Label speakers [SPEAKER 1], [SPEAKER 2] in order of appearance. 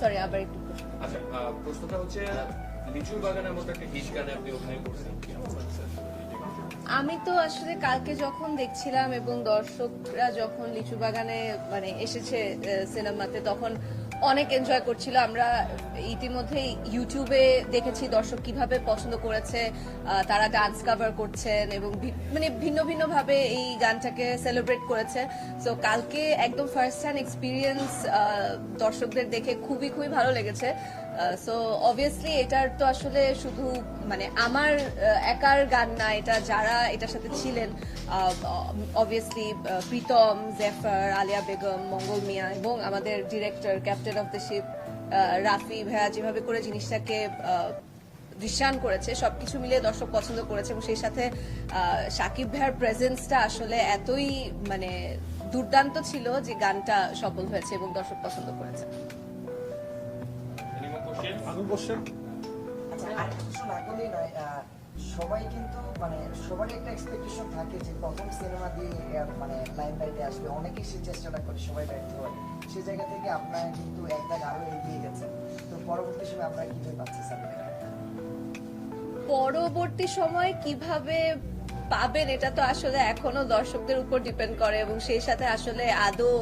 [SPEAKER 1] Sorry, আবার একটু
[SPEAKER 2] আচ্ছা, প্রশ্নটা হচ্ছে লিচুর বাগানের মতো একটা হিট গানে আপনি অভিনয় করছেন।
[SPEAKER 1] আমি তো আসলে কালকে যখন দেখছিলাম এবং দর্শকরা যখন লিচু বাগানে মানে এসেছে সিনেমাতে, তখন অনেক এনজয় করছিল। আমরা ইতিমধ্যে ইউটিউবে দেখেছি দর্শক কিভাবে পছন্দ করেছে, তারা ডান্স কভার করছেন এবং মানে ভিন্ন ভিন্ন ভাবে এই গানটাকে সেলিব্রেট করেছে। সো কালকে একদম ফার্স্ট হ্যান্ড এক্সপিরিয়েন্স দর্শকদের দেখে খুবই খুবই ভালো লেগেছে। সো অবভিয়াসলি এটার তো আসলে শুধু মানে আমার একার গান না, এটা যারা এটার সাথে ছিলেন, অবভিয়াসলি প্রীতম, জেফার, আলিয়া বেগম, মঙ্গল মিয়া এবং আমাদের director captain of the ship Rafi ভাইয়া যেভাবে করে জিনিসটাকে দৃশ্যায়ন করেছে, সবকিছু মিলিয়ে দর্শক পছন্দ করেছে। এবং সেই সাথে সাকিব ভাইয়ার প্রেজেন্সটা আসলে এতই মানে দুর্দান্ত ছিল যে গানটা সফল হয়েছে এবং দর্শক পছন্দ করেছে।
[SPEAKER 3] আচ্ছা, আরেকটা প্রশ্ন না করলেই নয়। সবাই কিন্তু মানে সবারই একটা এক্সপেকটেশন থাকে যে প্রথম সিনেমা দিয়ে মানে লাইমলাইটে আসবে, অনেকেই সেই চেষ্টাটা করে, সবাই ব্যর্থ হয়। সেই জায়গা থেকে আপনারা কিন্তু এক দাগ আরো এগিয়ে গেছেন। তো পরবর্তী সময় আমরা কিভাবে পাচ্ছি সাবিনা?
[SPEAKER 1] পরবর্তী সময় কিভাবে পাবেন এটা তো আসলে এখনো দর্শকদের উপর ডিপেন্ড করে এবং সেই সাথে আসলে আদৌ